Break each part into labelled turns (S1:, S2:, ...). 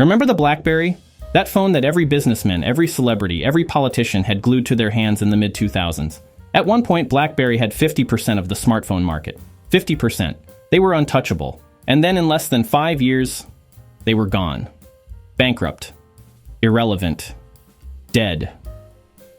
S1: Remember the BlackBerry? That phone that every businessman, every celebrity, every politician had glued to their hands in the mid-2000s. At one point, BlackBerry had 50% of the smartphone market. 50%. They were untouchable. And then in less than 5 years, they were gone. Bankrupt. Irrelevant. Dead.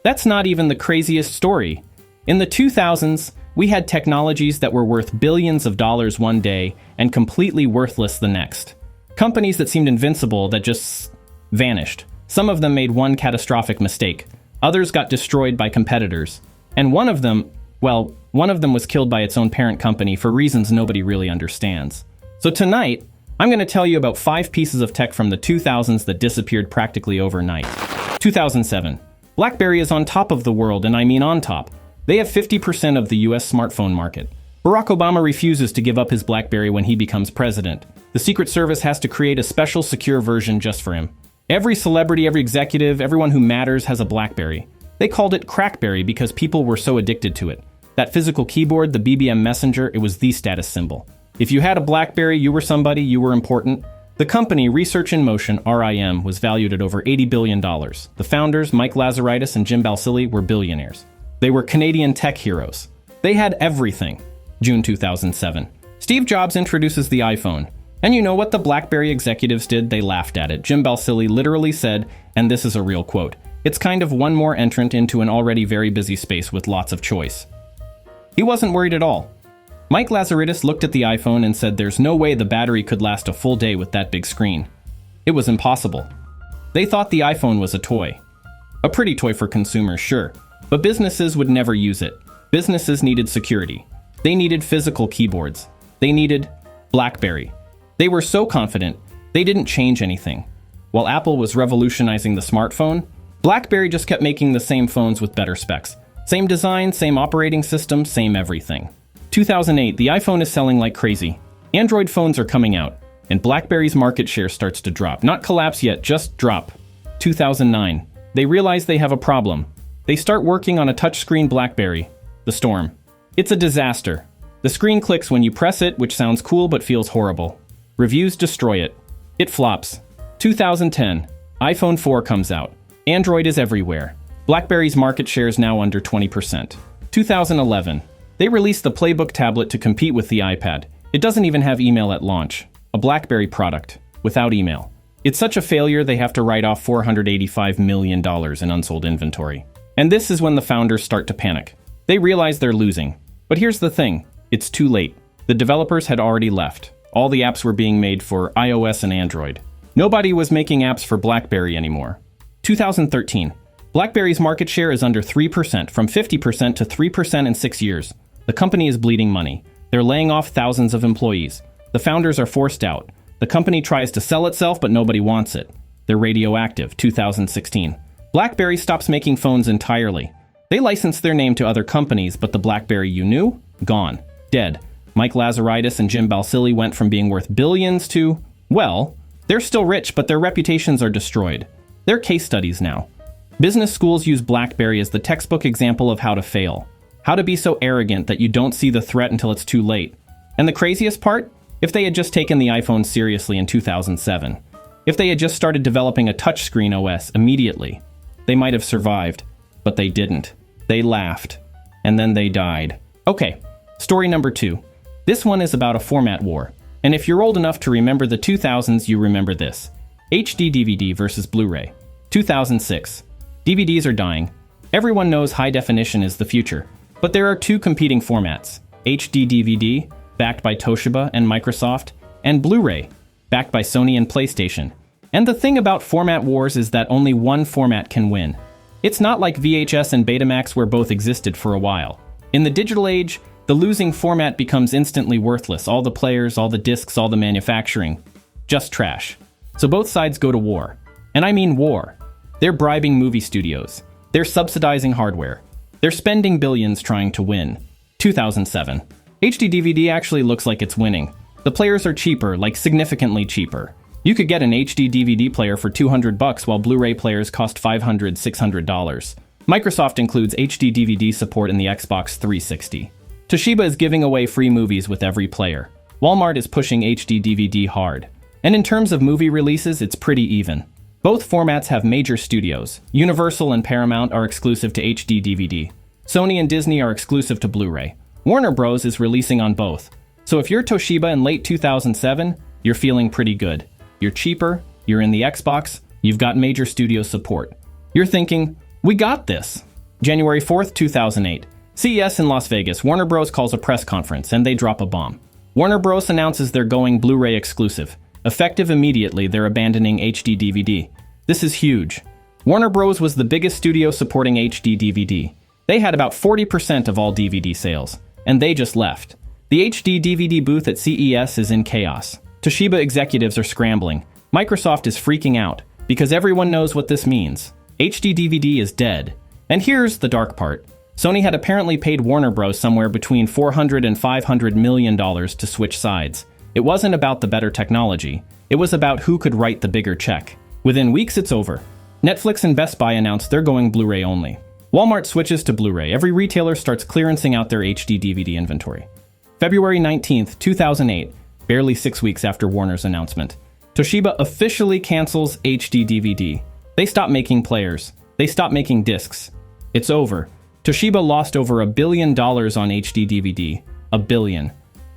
S1: That's not even the craziest story. In the 2000s, we had technologies that were worth billions of dollars one day and completely worthless the next. Companies that seemed invincible that just vanished. Some of them made one catastrophic mistake. Others got destroyed by competitors. And one of them was killed by its own parent company for reasons nobody really understands. So tonight, I'm going to tell you about 5 pieces of tech from the 2000s that disappeared practically overnight. 2007. BlackBerry is on top of the world, and I mean on top. They have 50% of the US smartphone market. Barack Obama refuses to give up his BlackBerry when he becomes president. The Secret Service has to create a special secure version just for him. Every celebrity, every executive, everyone who matters has a BlackBerry. They called it Crackberry because people were so addicted to it. That physical keyboard, the BBM messenger, it was the status symbol. If you had a BlackBerry, you were somebody, you were important. The company, Research in Motion, RIM, was valued at over $80 billion. The founders, Mike Lazaridis and Jim Balsillie, were billionaires. They were Canadian tech heroes. They had everything. June 2007. Steve Jobs introduces the iPhone. And you know what the BlackBerry executives did? They laughed at it. Jim Balsillie literally said, and this is a real quote, "It's kind of one more entrant into an already very busy space with lots of choice." He wasn't worried at all. Mike Lazaridis looked at the iPhone and said there's no way the battery could last a full day with that big screen. It was impossible. They thought the iPhone was a toy. A pretty toy for consumers, sure, but businesses would never use it. Businesses needed security. They needed physical keyboards. They needed BlackBerry. They were so confident, they didn't change anything. While Apple was revolutionizing the smartphone, BlackBerry just kept making the same phones with better specs. Same design, same operating system, same everything. 2008, the iPhone is selling like crazy. Android phones are coming out, and BlackBerry's market share starts to drop. Not collapse yet, just drop. 2009, they realize they have a problem. They start working on a touchscreen BlackBerry, the Storm. It's a disaster. The screen clicks when you press it, which sounds cool but feels horrible. Reviews destroy it. It flops. 2010, iPhone 4 comes out. Android is everywhere. BlackBerry's market share is now under 20%. 2011, they released the Playbook tablet to compete with the iPad. It doesn't even have email at launch. A BlackBerry product, without email. It's such a failure they have to write off $485 million in unsold inventory. And this is when the founders start to panic. They realize they're losing. But here's the thing, it's too late. The developers had already left. All the apps were being made for iOS and Android. Nobody was making apps for BlackBerry anymore. 2013, BlackBerry's market share is under 3%, from 50% to 3% in 6 years. The company is bleeding money. They're laying off thousands of employees. The founders are forced out. The company tries to sell itself, but nobody wants it. They're radioactive. 2016. BlackBerry stops making phones entirely. They licensed their name to other companies, but the BlackBerry you knew? Gone. Dead. Mike Lazaridis and Jim Balsillie went from being worth billions to, well, they're still rich, but their reputations are destroyed. They're case studies now. Business schools use BlackBerry as the textbook example of how to fail. How to be so arrogant that you don't see the threat until it's too late. And the craziest part? If they had just taken the iPhone seriously in 2007, if they had just started developing a touchscreen OS immediately, they might have survived. But they didn't. They laughed. And then they died. Okay, story number 2. This one is about a format war. And if you're old enough to remember the 2000s, you remember this. HD DVD versus Blu-ray. 2006. DVDs are dying. Everyone knows high definition is the future. But there are 2 competing formats. HD DVD, backed by Toshiba and Microsoft, and Blu-ray, backed by Sony and PlayStation. And the thing about format wars is that only one format can win. It's not like VHS and Betamax where both existed for a while. In the digital age, the losing format becomes instantly worthless. All the players, all the discs, all the manufacturing. Just trash. So both sides go to war. And I mean war. They're bribing movie studios. They're subsidizing hardware. They're spending billions trying to win. 2007. HD DVD actually looks like it's winning. The players are cheaper, like significantly cheaper. You could get an HD DVD player for $200 while Blu-ray players cost $500, $600. Microsoft includes HD DVD support in the Xbox 360. Toshiba is giving away free movies with every player. Walmart is pushing HD DVD hard. And in terms of movie releases, it's pretty even. Both formats have major studios. Universal and Paramount are exclusive to HD DVD. Sony and Disney are exclusive to Blu-ray. Warner Bros. Is releasing on both. So if you're Toshiba in late 2007, you're feeling pretty good. You're cheaper, you're in the Xbox, you've got major studio support. You're thinking, we got this. January 4th, 2008. CES in Las Vegas, Warner Bros. Calls a press conference and they drop a bomb. Warner Bros. Announces they're going Blu-ray exclusive. Effective immediately, they're abandoning HD DVD. This is huge. Warner Bros. Was the biggest studio supporting HD DVD. They had about 40% of all DVD sales, and they just left. The HD DVD booth at CES is in chaos. Toshiba executives are scrambling. Microsoft is freaking out, because everyone knows what this means. HD DVD is dead. And here's the dark part. Sony had apparently paid Warner Bros. Somewhere between $400 and $500 million to switch sides. It wasn't about the better technology. It was about who could write the bigger check. Within weeks, it's over. Netflix and Best Buy announced they're going Blu-ray only. Walmart switches to Blu-ray. Every retailer starts clearancing out their HD DVD inventory. February 19th, 2008, barely 6 weeks after Warner's announcement, Toshiba officially cancels HD DVD. They stop making players. They stop making discs. It's over. Toshiba lost over $1 billion on HD DVD. $1 billion.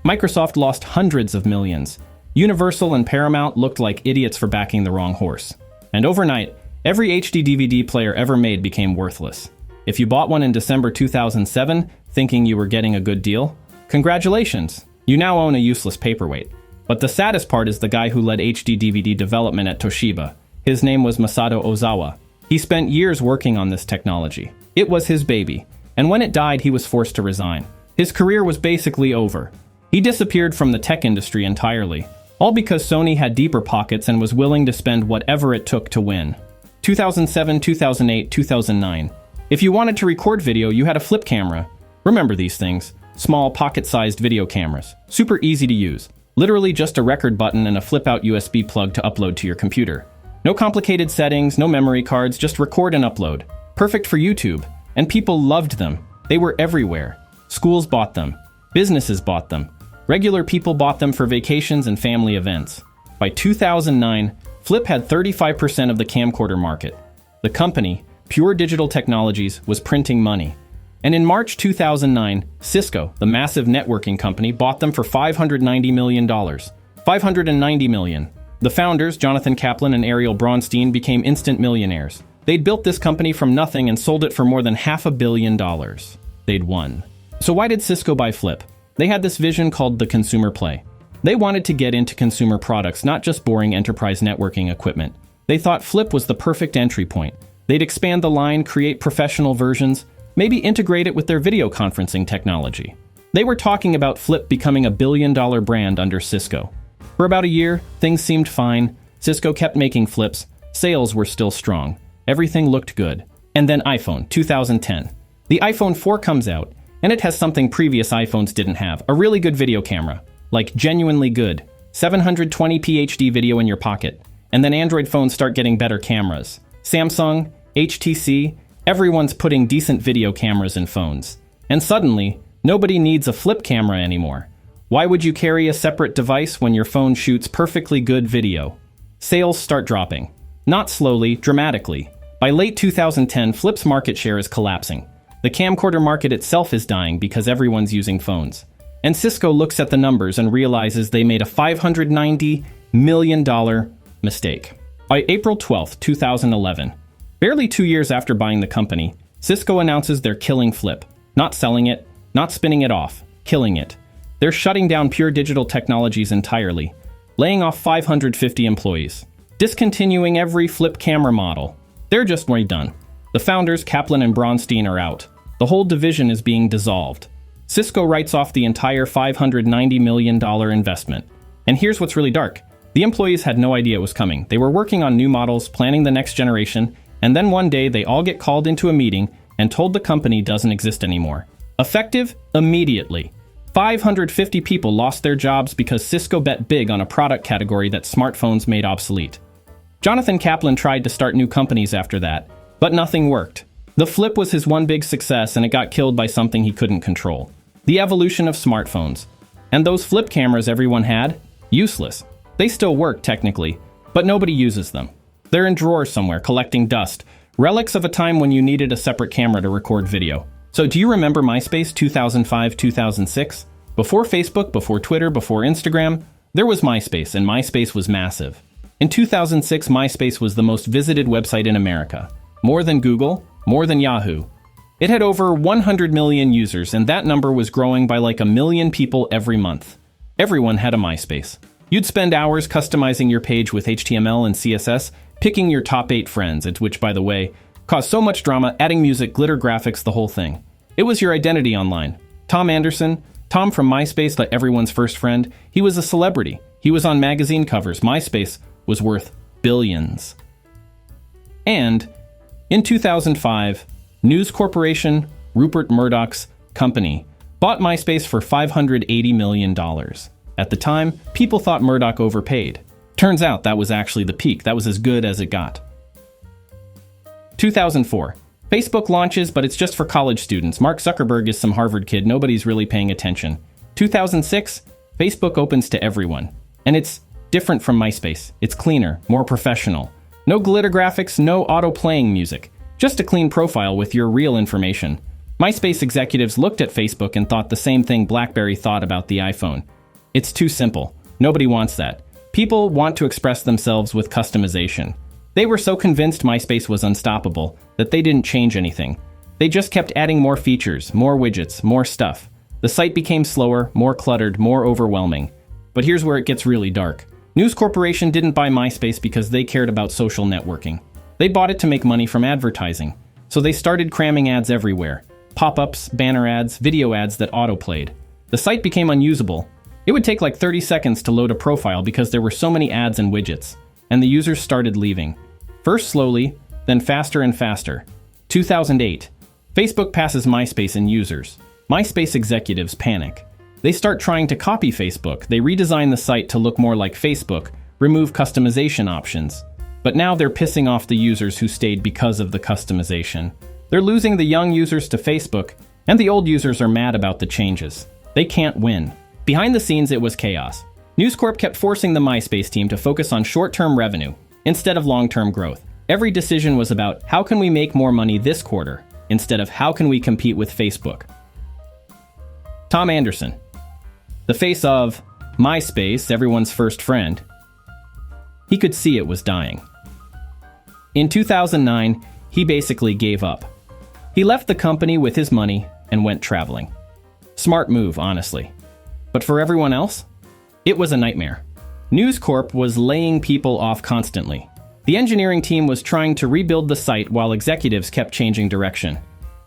S1: Microsoft lost hundreds of millions. Universal and Paramount looked like idiots for backing the wrong horse. And overnight, every HD DVD player ever made became worthless. If you bought one in December 2007, thinking you were getting a good deal, congratulations, you now own a useless paperweight. But the saddest part is the guy who led HD DVD development at Toshiba. His name was Masato Ozawa. He spent years working on this technology. It was his baby, and when it died, he was forced to resign. His career was basically over. He disappeared from the tech industry entirely, all because Sony had deeper pockets and was willing to spend whatever it took to win. 2007, 2008, 2009. If you wanted to record video, you had a flip camera. Remember these things. Small, pocket-sized video cameras. Super easy to use. Literally just a record button and a flip-out USB plug to upload to your computer. No complicated settings, no memory cards, just record and upload. Perfect for YouTube. And people loved them. They were everywhere. Schools bought them. Businesses bought them. Regular people bought them for vacations and family events. By 2009, Flip had 35% of the camcorder market. The company, Pure Digital Technologies, was printing money. And in March 2009, Cisco, the massive networking company, bought them for $590 million. $590 million. The founders, Jonathan Kaplan and Ariel Braunstein, became instant millionaires. They'd built this company from nothing and sold it for more than $500 million. They'd won. So why did Cisco buy Flip? They had this vision called the consumer play. They wanted to get into consumer products, not just boring enterprise networking equipment. They thought Flip was the perfect entry point. They'd expand the line, create professional versions, maybe integrate it with their video conferencing technology. They were talking about Flip becoming $1 billion brand under Cisco. For about a year, things seemed fine. Cisco kept making flips. Sales were still strong. Everything looked good. And then iPhone, 2010. The iPhone 4 comes out, and it has something previous iPhones didn't have, a really good video camera. Like, genuinely good. 720p HD video in your pocket. And then Android phones start getting better cameras. Samsung, HTC, everyone's putting decent video cameras in phones. And suddenly, nobody needs a flip camera anymore. Why would you carry a separate device when your phone shoots perfectly good video? Sales start dropping. Not slowly, dramatically. By late 2010, Flip's market share is collapsing. The camcorder market itself is dying because everyone's using phones. And Cisco looks at the numbers and realizes they made a $590 million mistake. By April 12, 2011, barely 2 years after buying the company, Cisco announces they're killing Flip. Not selling it, not spinning it off, killing it. They're shutting down Pure Digital Technologies entirely, laying off 550 employees, discontinuing every Flip camera model. They're just way done. The founders, Kaplan and Braunstein, are out. The whole division is being dissolved. Cisco writes off the entire $590 million investment. And here's what's really dark. The employees had no idea it was coming. They were working on new models, planning the next generation, and then one day they all get called into a meeting and told the company doesn't exist anymore. Effective immediately. 550 people lost their jobs because Cisco bet big on a product category that smartphones made obsolete. Jonathan Kaplan tried to start new companies after that, but nothing worked. The Flip was his one big success, and it got killed by something he couldn't control. The evolution of smartphones. And those flip cameras everyone had? Useless. They still work, technically, but nobody uses them. They're in drawers somewhere, collecting dust, relics of a time when you needed a separate camera to record video. So do you remember MySpace 2005, 2006? Before Facebook, before Twitter, before Instagram, there was MySpace, and MySpace was massive. In 2006, MySpace was the most visited website in America. More than Google, more than Yahoo. It had over 100 million users, and that number was growing by like 1 million people every month. Everyone had a MySpace. You'd spend hours customizing your page with HTML and CSS, picking your top 8 friends, which, by the way, caused so much drama, adding music, glitter graphics, the whole thing. It was your identity online. Tom Anderson, Tom from MySpace, like everyone's first friend, he was a celebrity. He was on magazine covers. MySpace was worth billions. And in 2005, News Corporation, Rupert Murdoch's company, bought MySpace for $580 million. At the time, people thought Murdoch overpaid. Turns out that was actually the peak. That was as good as it got. 2004. Facebook launches, but it's just for college students. Mark Zuckerberg is some Harvard kid. Nobody's really paying attention. 2006. Facebook opens to everyone. And it's different from MySpace. It's cleaner, more professional. No glitter graphics, no auto-playing music. Just a clean profile with your real information. MySpace executives looked at Facebook and thought the same thing BlackBerry thought about the iPhone. It's too simple. Nobody wants that. People want to express themselves with customization. They were so convinced MySpace was unstoppable that they didn't change anything. They just kept adding more features, more widgets, more stuff. The site became slower, more cluttered, more overwhelming. But here's where it gets really dark. News Corporation didn't buy MySpace because they cared about social networking. They bought it to make money from advertising. So they started cramming ads everywhere. Pop-ups, banner ads, video ads that auto-played. The site became unusable. It would take like 30 seconds to load a profile because there were so many ads and widgets. And the users started leaving. First slowly, then faster and faster. 2008. Facebook passes MySpace in users. MySpace executives panic. They start trying to copy Facebook. They redesign the site to look more like Facebook, remove customization options. But now they're pissing off the users who stayed because of the customization. They're losing the young users to Facebook, and the old users are mad about the changes. They can't win. Behind the scenes, it was chaos. News Corp kept forcing the MySpace team to focus on short-term revenue instead of long-term growth. Every decision was about how can we make more money this quarter instead of how can we compete with Facebook. Tom Anderson, the face of MySpace, everyone's first friend, he could see it was dying. In 2009, he basically gave up. He left the company with his money and went traveling. Smart move, honestly. But for everyone else, it was a nightmare. News Corp was laying people off constantly. The engineering team was trying to rebuild the site while executives kept changing direction.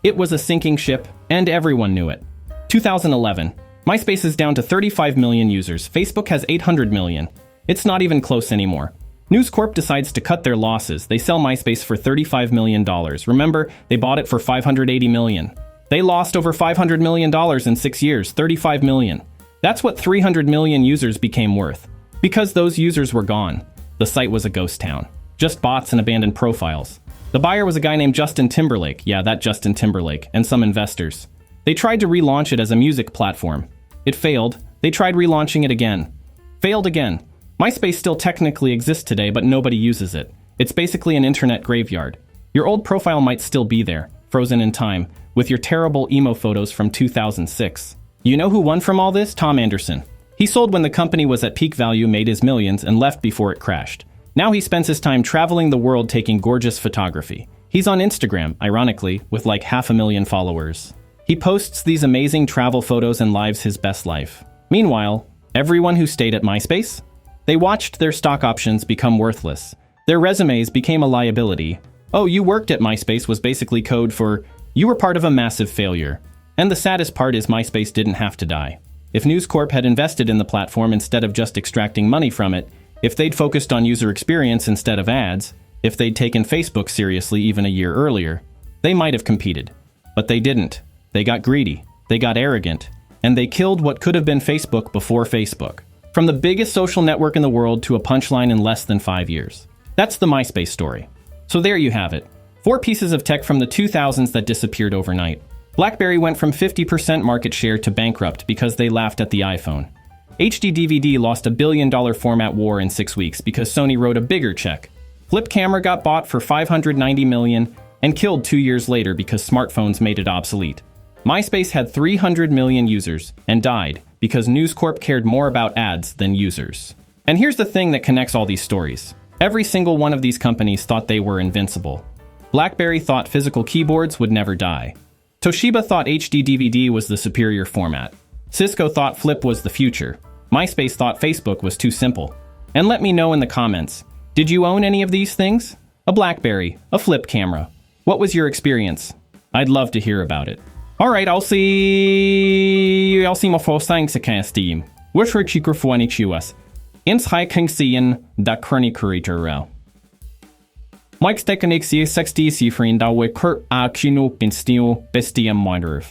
S1: It was a sinking ship, and everyone knew it. 2011. MySpace is down to 35 million users. Facebook has 800 million. It's not even close anymore. News Corp decides to cut their losses. They sell MySpace for $35 million. Remember, they bought it for $580 million. They lost over $500 million in 6 years, $35 million. That's what 300 million users became worth. Because those users were gone, the site was a ghost town. Just bots and abandoned profiles. The buyer was a guy named Justin Timberlake. Yeah, that Justin Timberlake. And some investors. They tried to relaunch it as a music platform. It failed. They tried relaunching it again. Failed again. MySpace still technically exists today, but nobody uses it. It's basically an internet graveyard. Your old profile might still be there, frozen in time, with your terrible emo photos from 2006. You know who won from all this? Tom Anderson. He sold when the company was at peak value, made his millions, and left before it crashed. Now he spends his time traveling the world taking gorgeous photography. He's on Instagram, ironically, with like 500,000 followers. He posts these amazing travel photos and lives his best life. Meanwhile, everyone who stayed at MySpace, they watched their stock options become worthless. Their resumes became a liability. Oh, you worked at MySpace was basically code for, you were part of a massive failure. And the saddest part is MySpace didn't have to die. If News Corp had invested in the platform instead of just extracting money from it, if they'd focused on user experience instead of ads, if they'd taken Facebook seriously even a year earlier, they might have competed. But they didn't. They got greedy, they got arrogant, and they killed what could have been Facebook before Facebook. From the biggest social network in the world to a punchline in less than 5 years. That's the MySpace story. So there you have it. 4 pieces of tech from the 2000s that disappeared overnight. BlackBerry went from 50% market share to bankrupt because they laughed at the iPhone. HD DVD lost a $1 billion format war in 6 weeks because Sony wrote a bigger check. Flip camera got bought for $590 million and killed 2 years later because smartphones made it obsolete. MySpace had 300 million users and died because News Corp cared more about ads than users. And here's the thing that connects all these stories. Every single one of these companies thought they were invincible. BlackBerry thought physical keyboards would never die. Toshiba thought HD DVD was the superior format. Cisco thought Flip was the future. MySpace thought Facebook was too simple. And let me know in the comments, did you own any of these things? A BlackBerry, a Flip camera. What was your experience? I'd love to hear about it. Alright, I'll see my first things again, Steam. Which microphone US? Ins high king sien da crony creator. Mike's techniques 60 cifrin da we kurt action open steel bestium minor.